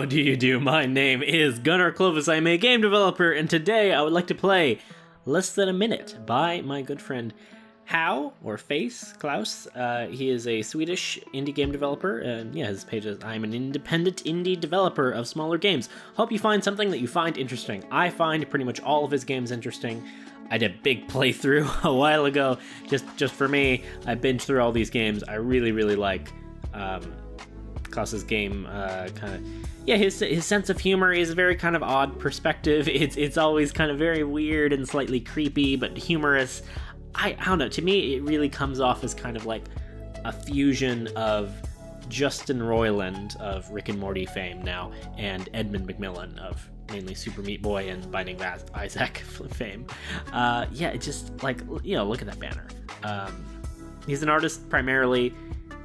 How do you do? My name is Gunnar Clovis. I'm a game developer, and today I would like to play Less Than a Minute by my good friend HAUO, or Face, Klaus. He is a Swedish indie game developer, and yeah, his page is, I'm an independent indie developer of smaller games. Hope you find something that you find interesting. I find pretty much all of his games interesting. I did a big playthrough a while ago, just for me. I binged through all these games. I really like Klaus's game, his sense of humor is a very kind of odd perspective. It's always kind of very weird and slightly creepy, but humorous. I don't know, to me it really comes off as kind of like a fusion of Justin Roiland of Rick and Morty fame now, and Edmund McMillan of mainly Super Meat Boy and Binding of Isaac fame. It's just like, look at that banner. He's an artist primarily,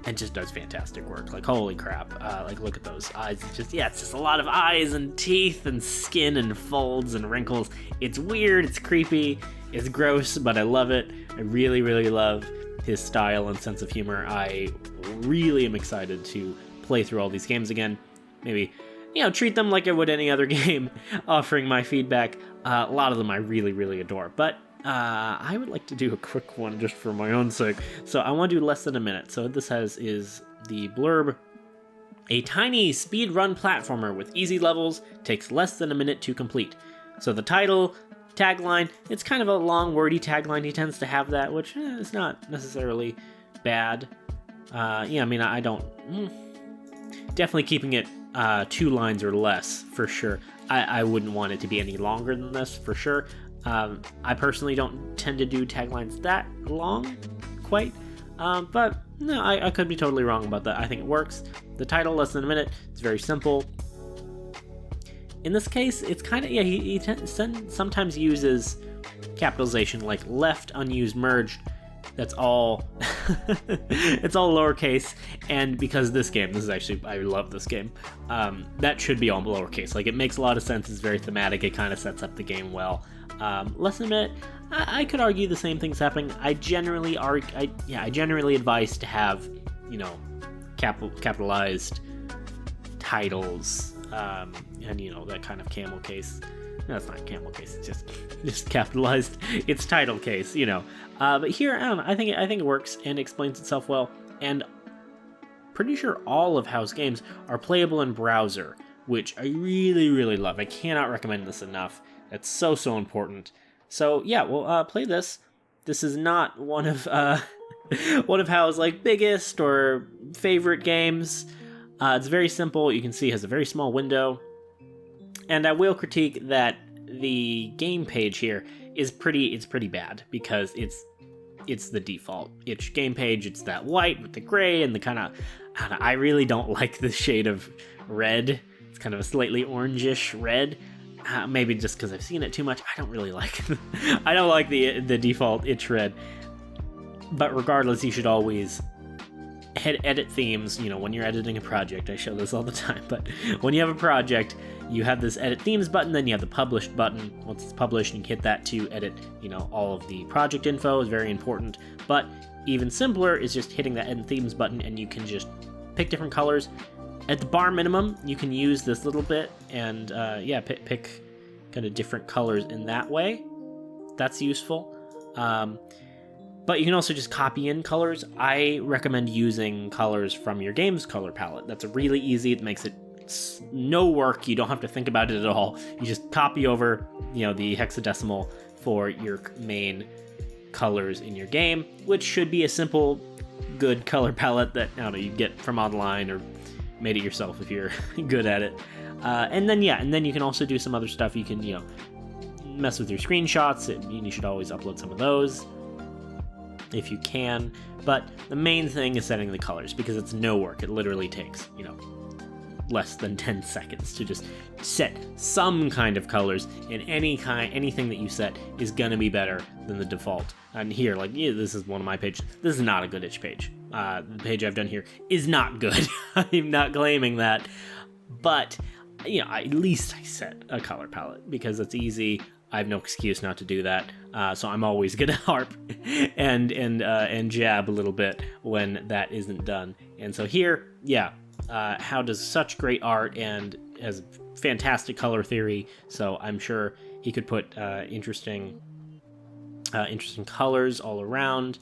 and just does fantastic work. Like, holy crap. Look at those eyes. It's just a lot of eyes and teeth and skin and folds and wrinkles. It's weird, it's creepy, it's gross, but I love it. I really love his style and sense of humor. I really am excited to play through all these games again. Maybe, treat them like I would any other game, offering my feedback. A lot of them I really adore, but I would like to do a quick one just for my own sake. So I want to do Less Than a Minute. So what this is the blurb. A tiny speedrun platformer with easy levels takes less than a minute to complete. So the title, tagline, it's kind of a long, wordy tagline. He tends to have that, which is not necessarily bad. I don't... Definitely keeping it 2 lines or less, for sure. I wouldn't want it to be any longer than this, for sure. I personally don't tend to do taglines that long, quite, but no, I could be totally wrong about that. I think it works. The title, Less Than a Minute, is very simple. In this case, it's kind of, he sometimes uses capitalization, like left, unused, merged. That's all, it's all lowercase, and because this is actually, I love this game, that should be all lowercase. Like, it makes a lot of sense, it's very thematic, it kind of sets up the game well. Less than a minute, I could argue the same thing's happening. I generally advise to have, capitalized titles, and that kind of camel case. No, it's not camel case. It's just capitalized. It's title case, But here, I don't know. I think it works and explains itself well. And pretty sure all of HAUO's games are playable in browser, which I really love. I cannot recommend this enough. It's so important. So yeah, we'll play this. This is not one of HAUO's biggest or favorite games. It's very simple. You can see it has a very small window. And I will critique that the game page here is pretty bad, because it's the default itch game page. It's that white with the gray and the kind of, I really don't like the shade of red. It's kind of a slightly orangish red. Maybe just because I've seen it too much. I don't really like I don't like the default itch red. But regardless, you should always edit themes, when you're editing a project. I show this all the time, but when you have a project, you have this edit themes button, then you have the published button. Once it's published, you can hit that to edit, all of the project info. Is very important. But even simpler is just hitting that edit themes button, and you can just pick different colors. At the bar minimum, you can use this little bit and pick kind of different colors in that way. That's useful. But you can also just copy in colors. I recommend using colors from your game's color palette. That's really easy. It makes it no work. You don't have to think about it at all. You just copy over, the hexadecimal for your main colors in your game, which should be a simple, good color palette that you get from online or made it yourself if you're good at it. And then you can also do some other stuff. You can, mess with your screenshots. You should always upload some of those if you can. But the main thing is setting the colors, because it's no work. It literally takes, less than 10 seconds to just set some kind of colors, and anything that you set is gonna be better than the default. And here, this is one of my pages. This is not a good itch page. The page I've done here is not good. I'm not claiming that, but at least I set a color palette, because it's easy. I have no excuse not to do that. So I'm always gonna harp and jab a little bit when that isn't done. And so here, HAUO does such great art and has fantastic color theory, so I'm sure he could put interesting colors all around.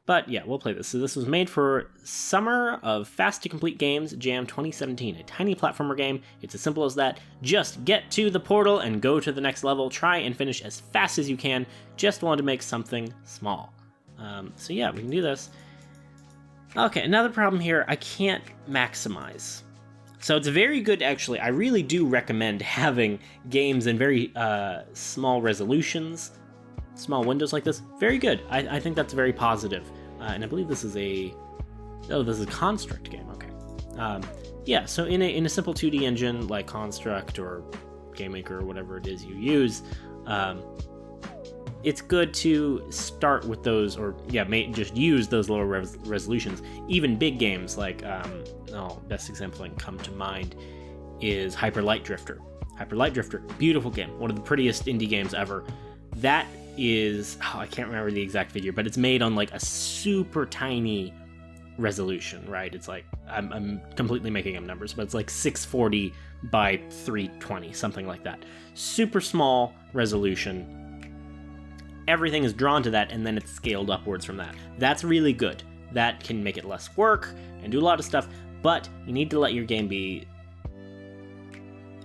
But yeah, we'll play this. So this was made for Summer of Fast to Complete Games Jam 2017, a tiny platformer game. It's as simple as that. Just get to the portal and go to the next level. Try and finish as fast as you can. Just want to make something small. So yeah, we can do this. Okay, another problem here, I can't maximize. So it's very good, actually. I really do recommend having games in very small resolutions, small windows like this. Very good. I think that's very positive. And I believe this is a Construct game. Okay. Yeah, so in a simple 2D engine like Construct or GameMaker or whatever it is you use, it's good to start with those, or just use those lower resolutions. Even big games like, best example I can come to mind is Hyper Light Drifter. Hyper Light Drifter, beautiful game, one of the prettiest indie games ever. That is, I can't remember the exact figure, but it's made on like a super tiny resolution, right? It's like, I'm completely making up numbers, but it's like 640 by 320, something like that. Super small resolution. Everything is drawn to that, and then it's scaled upwards from that. That's really good. That can make it less work and do a lot of stuff, but you need to let your game be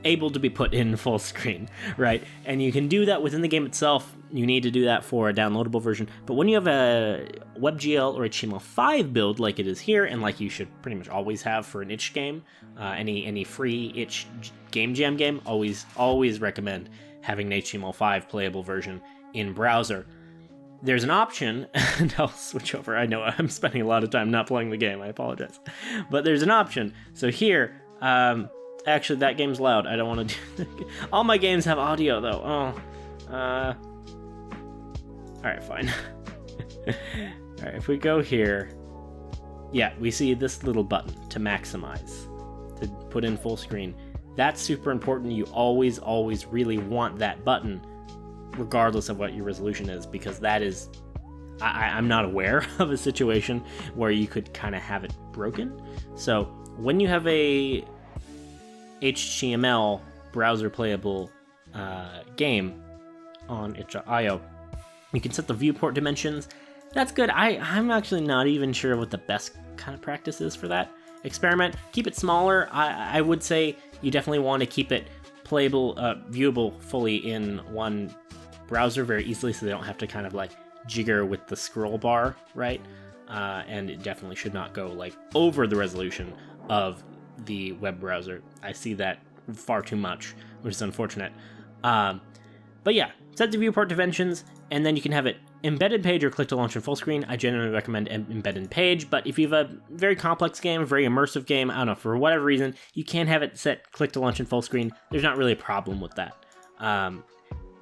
able to be put in full screen, right? And you can do that within the game itself. You need to do that for a downloadable version. But when you have a WebGL or HTML5 build like it is here, and like you should pretty much always have for an itch game, any free itch game jam game, always recommend having an HTML5 playable version in browser. There's an option, and I'll switch over. I know I'm spending a lot of time not playing the game. I apologize. But there's an option. So here, actually, that game's loud. I don't want to do that. All my games have audio, though. Alright, fine. Alright, if we go here, yeah, we see this little button to maximize, to put in full screen. That's super important. You always really want that button, regardless of what your resolution is, because that is, I'm not aware of a situation where you could kind of have it broken. So when you have a HTML browser playable game on itch.io, you can set the viewport dimensions. That's good. I'm actually not even sure what the best kind of practice is for that. Experiment, keep it smaller. I would say you definitely want to keep it playable, viewable fully in one browser very easily, so they don't have to kind of like jigger with the scroll bar, right? And it definitely should not go like over the resolution of the web browser. I see that far too much, which is unfortunate. But yeah, set the viewport dimensions, and then you can have it embedded page or click to launch in full screen. I generally recommend embedded page, but if you have a very complex game, a very immersive game, I don't know, for whatever reason, you can have it set click to launch in full screen. There's not really a problem with that.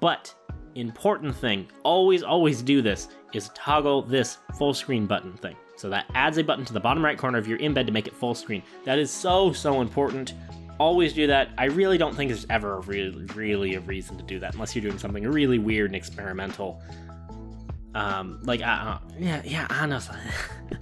But important thing, always do this, is toggle this full screen button thing. So that adds a button to the bottom right corner of your embed to make it full screen. That is so important. Always do that. I really don't think there's ever really a reason to do that, unless you're doing something really weird and experimental. Honestly,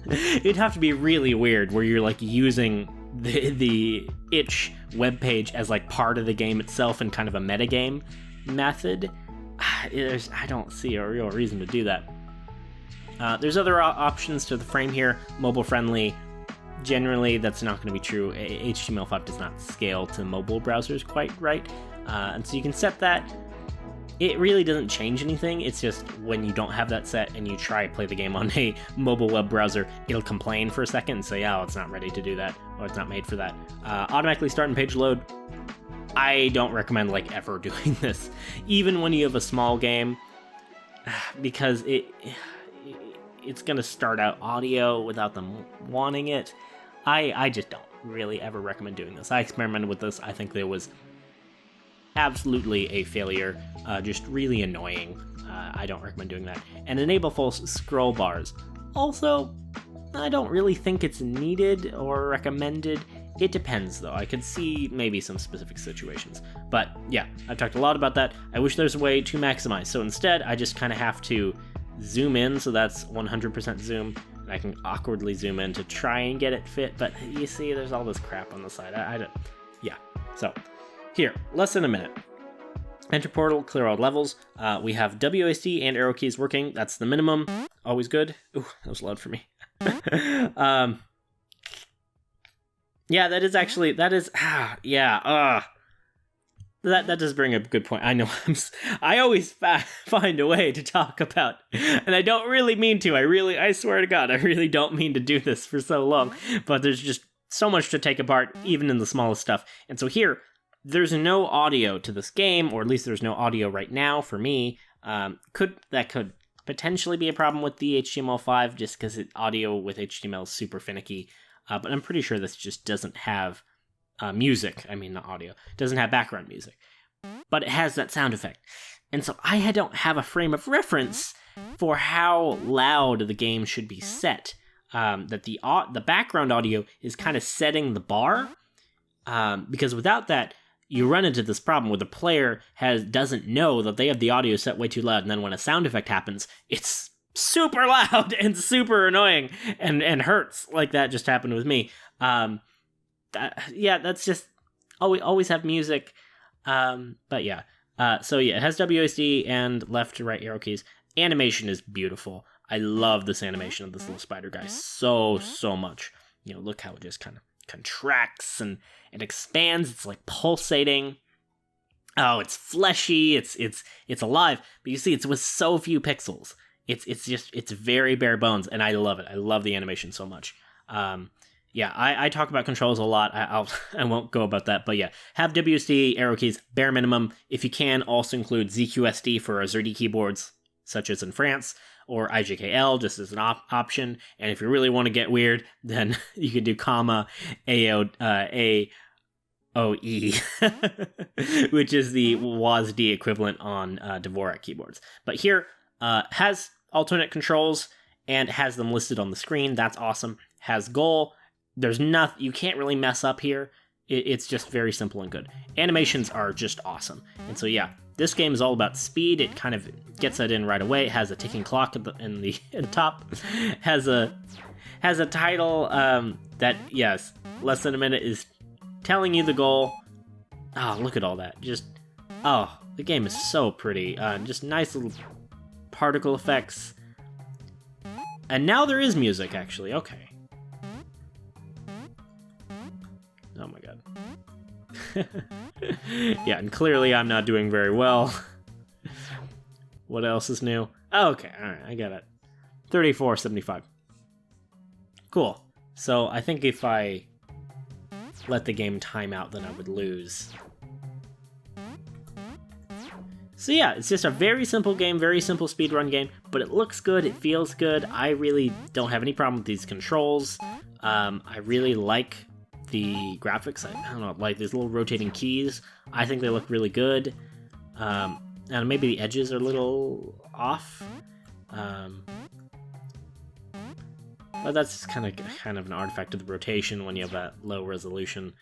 it'd have to be really weird where you're like using the itch web page as like part of the game itself in kind of a metagame method. I don't see a real reason to do that. There's other options to the frame here. Mobile friendly. Generally, that's not going to be true. HTML5 does not scale to mobile browsers quite right. And so you can set that. It really doesn't change anything. It's just when you don't have that set and you try to play the game on a mobile web browser, it'll complain for a second and say, oh, it's not ready to do that, or it's not made for that. Automatically start and page load. I don't recommend like ever doing this, even when you have a small game, because it's going to start out audio without them wanting it. I just don't really ever recommend doing this. I experimented with this. I think there was absolutely a failure, just really annoying. I don't recommend doing that. And enable full scroll bars. Also, I don't really think it's needed or recommended. It depends, though. I could see maybe some specific situations. But yeah, I've talked a lot about that. I wish there's a way to maximize. So instead, I just kind of have to zoom in, so that's 100% zoom. and I can awkwardly zoom in to try and get it fit, but you see there's all this crap on the side. I don't, yeah. So here, less than a minute. Enter portal, clear all levels. We have WASD and arrow keys working. That's the minimum. Always good. Ooh, that was loud for me. Yeah, that does bring up a good point. I know I always find a way to talk about, and I don't really mean to. I swear to God, I really don't mean to do this for so long, but there's just so much to take apart, even in the smallest stuff. And so here, there's no audio to this game, or at least there's no audio right now for me. That could potentially be a problem with the HTML5, just because audio with HTML is super finicky. But I'm pretty sure this just doesn't have music. I mean, not audio. It doesn't have background music. But it has that sound effect. And so I don't have a frame of reference for how loud the game should be set. That the background audio is kind of setting the bar. Because without that, you run into this problem where the player doesn't know that they have the audio set way too loud, and then when a sound effect happens, it's super loud and super annoying and hurts, like that just happened with me. That's just always have music. But yeah. So yeah, it has WASD and left to right arrow keys. Animation is beautiful. I love this animation of this little spider guy so much. Look how it just kind of contracts and it expands. It's like pulsating. Oh, it's fleshy. It's alive. But you see, it's with so few pixels. It's very bare bones, and I love it. I love the animation so much. I talk about controls a lot. I won't go about that, but yeah, have WSD arrow keys bare minimum. If you can, also include ZQSD for AZERTY keyboards, such as in France, or IJKL just as an option. And if you really want to get weird, then you can do comma AOE, which is the WASD equivalent on Dvorak keyboards. But here has alternate controls and has them listed on the screen. That's awesome. Has goal. There's nothing, you can't really mess up here. It's just very simple and good. Animations are just awesome. And so yeah, this game is all about speed. It kind of gets that in right away. It has a ticking clock at the top. Has a title that, yes, less than a minute is telling you the goal. Oh, look at all that. The game is so pretty. Just nice little particle effects. And now there is music, actually. Okay. Oh my god. Yeah, and clearly I'm not doing very well. What else is new? Oh, okay, alright, I get it. 34.75. Cool. So I think if I let the game time out, then I would lose. So yeah, it's just a very simple game, very simple speedrun game, but it looks good, it feels good. I really don't have any problem with these controls. I really like the graphics. I don't know, like these little rotating keys. I think they look really good. And maybe the edges are a little off. But that's kind of an artifact of the rotation when you have that low resolution.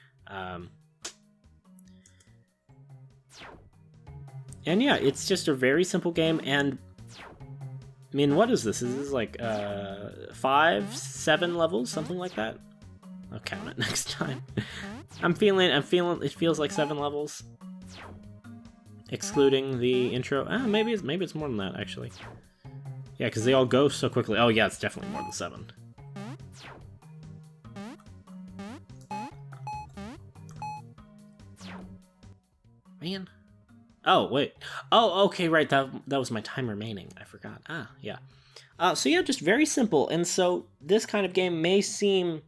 And yeah, it's just a very simple game, and I mean, what is this? Is this like 5, 7 levels, something like that? I'll count it next time. I'm feeling it feels like 7 levels, excluding the intro. Maybe it's more than that, actually. Yeah, because they all go so quickly. Oh yeah, it's definitely more than 7. Man. Oh, wait. Oh, okay, right. That was my time remaining. I forgot. Yeah. So yeah, just very simple. And so this kind of game may seem,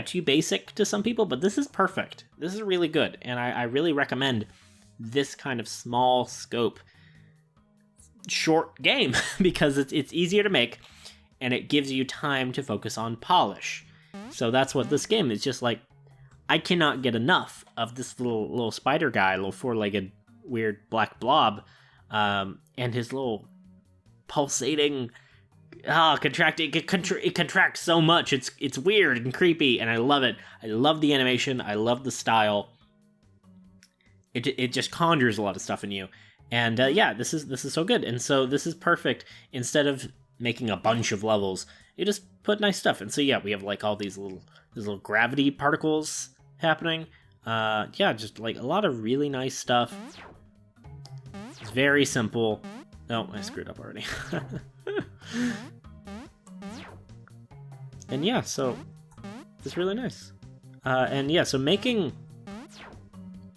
too basic to some people, but this is perfect. This is really good. And I really recommend this kind of small scope, short game because it's easier to make and it gives you time to focus on polish. So that's what this game is. Just like, I cannot get enough of this little spider guy, little 4-legged weird black blob, and his little pulsating, contracting. It contracts so much. It's weird and creepy, and I love it. I love the animation. I love the style. It just conjures a lot of stuff in you, and this is so good. And so this is perfect. Instead of making a bunch of levels you just put nice stuff. And so yeah, we have like all these little gravity particles happening. Yeah, just like a lot of really nice stuff. It's very simple. Oh, I screwed up already. And yeah, so it's really nice. And yeah, so making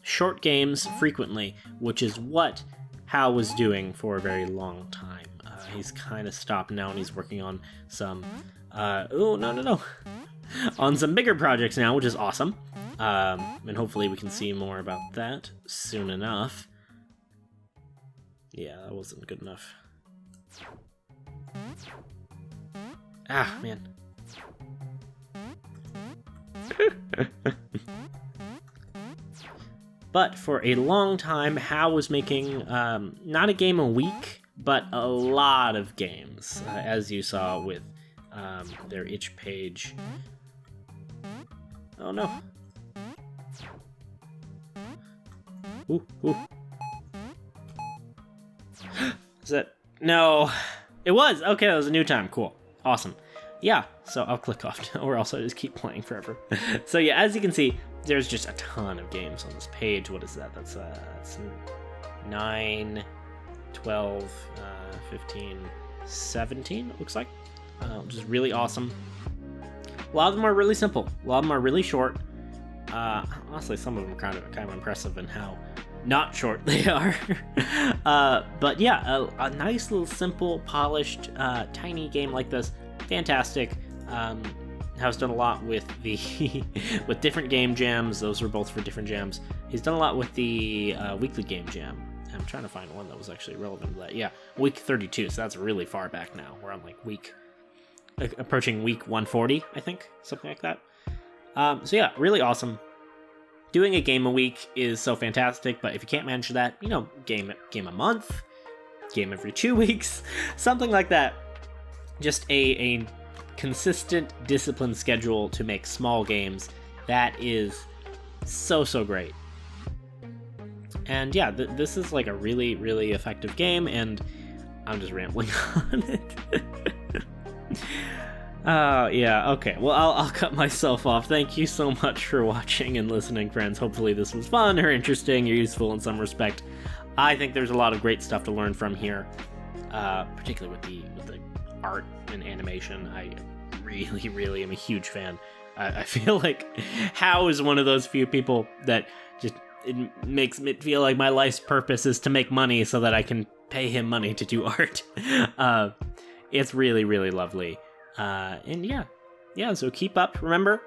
short games frequently, which is what HAUO was doing for a very long time. He's kind of stopped now, and he's working on some on some bigger projects now, which is awesome. And hopefully we can see more about that soon enough. Yeah, that wasn't good enough. Ah, man. But for a long time, HAUO was making not a game a week, but a lot of games, as you saw with their itch page. Oh no. Ooh, ooh. Is that... No. It was! Okay, that was a new time. Cool. Awesome. Yeah, so I'll click off, or else I just keep playing forever. So yeah, as you can see, there's just a ton of games on this page. What is that? That's 9, 12, 15, 17, it looks like. Which is really awesome. A lot of them are really simple. A lot of them are really short. Honestly, some of them are kind of impressive in how not short they are. But yeah, a nice little simple, polished, tiny game like this. Fantastic. HAUO's done a lot with the with different game jams. Those were both for different jams. He's done a lot with the weekly game jam. I'm trying to find one that was actually relevant to that. Yeah, week 32. So that's really far back now. We're on like approaching week 140, I think, something like that. So yeah, really awesome. Doing a game a week is so fantastic, but if you can't manage that, you know, game a month, game every 2 weeks, something like that. Just a consistent, disciplined schedule to make small games. That is so great. And yeah, this is like a really, really effective game, and I'm just rambling on it. Yeah, okay. Well, I'll cut myself off. Thank you so much for watching and listening, friends. Hopefully this was fun or interesting or useful in some respect. I think there's a lot of great stuff to learn from here, particularly with the art and animation. I really am a huge fan. I feel like HAUO is one of those few people that just, it makes me feel like my life's purpose is to make money so that I can pay him money to do art. It's really lovely. And yeah, so keep up. Remember,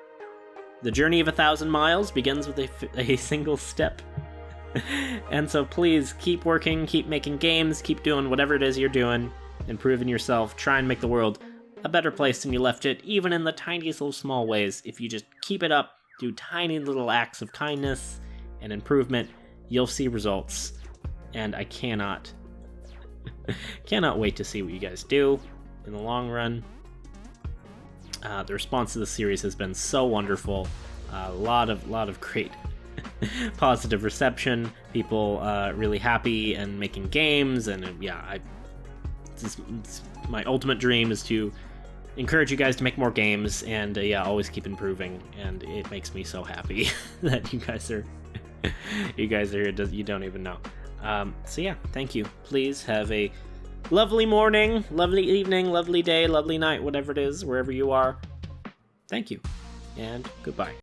the journey of 1,000 miles begins with a single step. And so please keep working, keep making games, keep doing whatever it is you're doing, improving yourself, try and make the world a better place than you left it, even in the tiniest little small ways. If you just keep it up, do tiny little acts of kindness and improvement, you'll see results. And I cannot wait to see what you guys do in the long run. The response to the series has been so wonderful. A lot of great positive reception. People really happy and making games, and yeah, it's my ultimate dream is to encourage you guys to make more games, and yeah, always keep improving. And it makes me so happy that you guys are here. You don't even know. So yeah, thank you. Please have a lovely morning, lovely evening, lovely day, lovely night, whatever it is, wherever you are. Thank you, and goodbye.